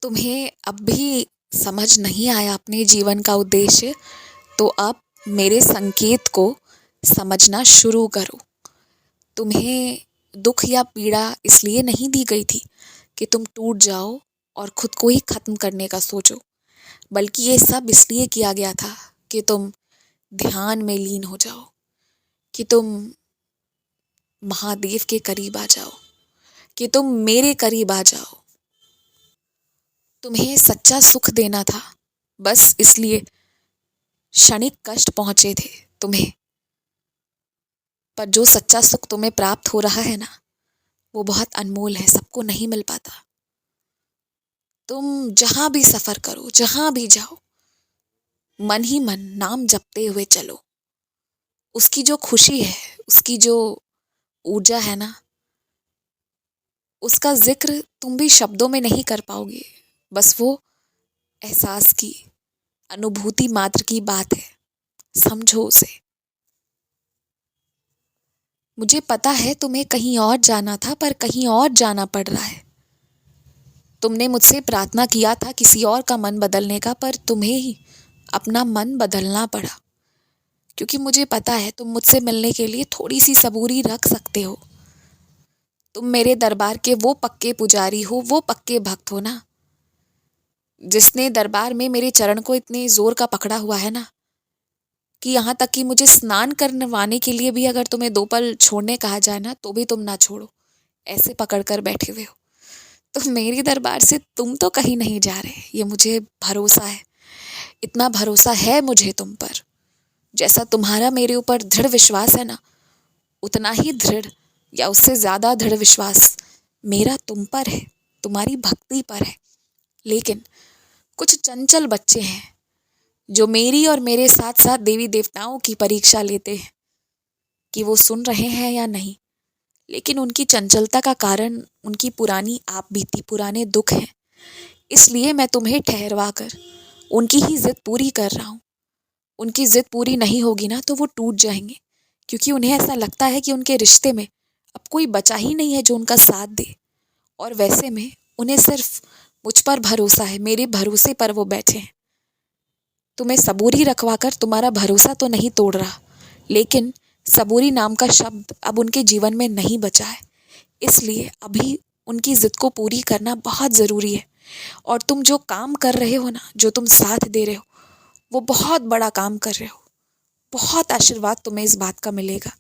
तुम्हें अब भी समझ नहीं आया अपने जीवन का उद्देश्य, तो अब मेरे संकेत को समझना शुरू करो। तुम्हें दुख या पीड़ा इसलिए नहीं दी गई थी कि तुम टूट जाओ और खुद को ही खत्म करने का सोचो, बल्कि ये सब इसलिए किया गया था कि तुम ध्यान में लीन हो जाओ, कि तुम महादेव के करीब आ जाओ, कि तुम मेरे करीब आ जाओ। तुम्हें सच्चा सुख देना था, बस इसलिए क्षणिक कष्ट पहुंचे थे तुम्हें। पर जो सच्चा सुख तुम्हें प्राप्त हो रहा है ना, वो बहुत अनमोल है, सबको नहीं मिल पाता। तुम जहां भी सफर करो, जहां भी जाओ, मन ही मन नाम जपते हुए चलो। उसकी जो खुशी है, उसकी जो ऊर्जा है ना, उसका जिक्र तुम भी शब्दों में नहीं कर पाओगे। बस वो एहसास की, अनुभूति मात्र की बात है, समझो उसे। मुझे पता है तुम्हें कहीं और जाना था, पर कहीं और जाना पड़ रहा है। तुमने मुझसे प्रार्थना किया था किसी और का मन बदलने का, पर तुम्हें ही अपना मन बदलना पड़ा, क्योंकि मुझे पता है तुम मुझसे मिलने के लिए थोड़ी सी सबूरी रख सकते हो। तुम मेरे दरबार के वो पक्के पुजारी हो, वो पक्के भक्त हो ना, जिसने दरबार में मेरे चरण को इतने जोर का पकड़ा हुआ है ना, कि यहाँ तक कि मुझे स्नान करवाने के लिए भी अगर तुम्हें 2 पल छोड़ने कहा जाए ना, तो भी तुम ना छोड़ो, ऐसे पकड़ कर बैठे हुए हो। तो मेरे दरबार से तुम तो कहीं नहीं जा रहे, ये मुझे भरोसा है। इतना भरोसा है मुझे तुम पर, जैसा तुम्हारा मेरे ऊपर दृढ़ विश्वास है ना, उतना ही दृढ़ या उससे ज्यादा दृढ़ विश्वास मेरा तुम पर है, तुम्हारी भक्ति पर है। लेकिन कुछ चंचल बच्चे हैं जो मेरी और मेरे साथ साथ देवी देवताओं की परीक्षा लेते हैं कि वो सुन रहे हैं या नहीं। लेकिन उनकी चंचलता का कारण उनकी पुरानी आप बीती, पुराने दुख हैं। इसलिए मैं तुम्हें ठहरवा कर उनकी ही जिद पूरी कर रहा हूँ। उनकी जिद पूरी नहीं होगी ना, तो वो टूट जाएंगे, क्योंकि उन्हें ऐसा लगता है कि उनके रिश्ते में अब कोई बचा ही नहीं है जो उनका साथ दे। और वैसे में उन्हें सिर्फ मुझ पर भरोसा है, मेरे भरोसे पर वो बैठे हैं। तुम्हें सबूरी रखवा कर तुम्हारा भरोसा तो नहीं तोड़ रहा, लेकिन सबूरी नाम का शब्द अब उनके जीवन में नहीं बचा है। इसलिए अभी उनकी जिद को पूरी करना बहुत ज़रूरी है। और तुम जो काम कर रहे हो ना, जो तुम साथ दे रहे हो, वो बहुत बड़ा काम कर रहे हो। बहुत आशीर्वाद तुम्हें इस बात का मिलेगा,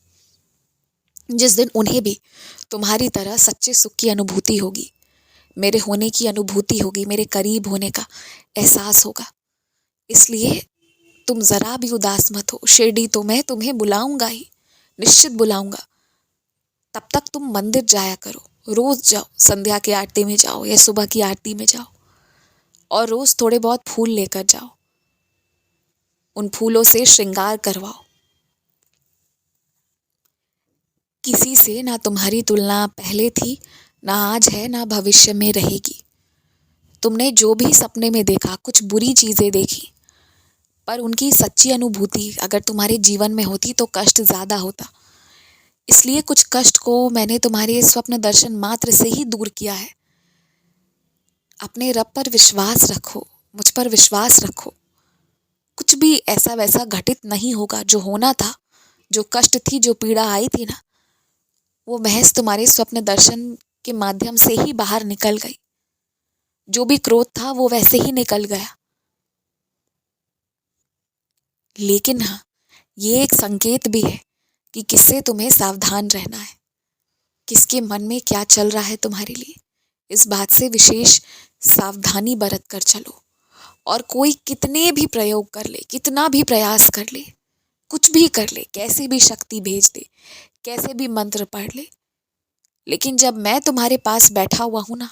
जिस दिन उन्हें भी तुम्हारी तरह सच्चे सुख की अनुभूति होगी, मेरे होने की अनुभूति होगी, मेरे करीब होने का एहसास होगा। इसलिए तुम जरा भी उदास मत हो। शिरडी तो मैं तुम्हें बुलाऊंगा ही, निश्चित बुलाऊंगा। तब तक तुम मंदिर जाया करो, रोज जाओ, संध्या की आरती में जाओ या सुबह की आरती में जाओ, और रोज थोड़े बहुत फूल लेकर जाओ। उन फूलों से श्रृंगार करवाओ। किसी से ना तुम्हारी तुलना पहले थी, ना आज है, ना भविष्य में रहेगी। तुमने जो भी सपने में देखा, कुछ बुरी चीजें देखी, पर उनकी सच्ची अनुभूति अगर तुम्हारे जीवन में होती तो कष्ट ज्यादा होता। इसलिए कुछ कष्ट को मैंने तुम्हारे स्वप्न दर्शन मात्र से ही दूर किया है। अपने रब पर विश्वास रखो, मुझ पर विश्वास रखो। कुछ भी ऐसा वैसा घटित नहीं होगा। जो होना था, जो कष्ट थी, जो पीड़ा आई थी ना, वो महज तुम्हारे स्वप्न दर्शन के माध्यम से ही बाहर निकल गई। जो भी क्रोध था वो वैसे ही निकल गया। लेकिन हाँ, ये एक संकेत भी है कि किससे तुम्हें सावधान रहना है, किसके मन में क्या चल रहा है तुम्हारे लिए। इस बात से विशेष सावधानी बरत कर चलो। और कोई कितने भी प्रयोग कर ले, कितना भी प्रयास कर ले, कुछ भी कर ले, कैसे भी शक्ति भेज दे, कैसे भी मंत्र पढ़ ले, लेकिन जब मैं तुम्हारे पास बैठा हुआ हूं ना,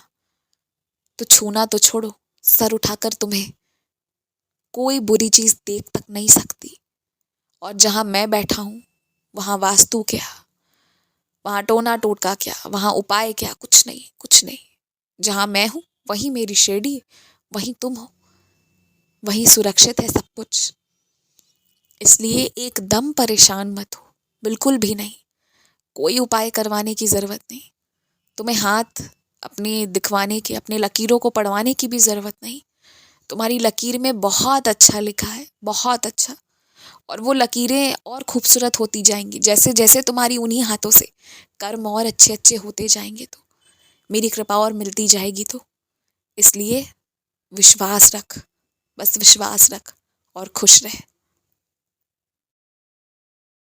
तो छूना तो छोड़ो, सर उठाकर तुम्हें कोई बुरी चीज देख तक नहीं सकती। और जहां मैं बैठा हूं, वहां वास्तु क्या, वहां टोना टोटका क्या, वहां उपाय क्या, कुछ नहीं, कुछ नहीं। जहां मैं हूं वहीं मेरी शिरडी, वहीं तुम हो, वहीं सुरक्षित है सब कुछ। इसलिए एकदम परेशान मत हो, बिल्कुल भी नहीं। कोई उपाय करवाने की जरूरत नहीं। तुम्हें हाथ अपने दिखवाने की, अपने लकीरों को पढ़वाने की भी ज़रूरत नहीं। तुम्हारी लकीर में बहुत अच्छा लिखा है, बहुत अच्छा। और वो लकीरें और खूबसूरत होती जाएंगी जैसे जैसे तुम्हारी उन्हीं हाथों से कर्म और अच्छे अच्छे होते जाएंगे, तो मेरी कृपा और मिलती जाएगी। तो इसलिए विश्वास रख, बस विश्वास रख और खुश रह।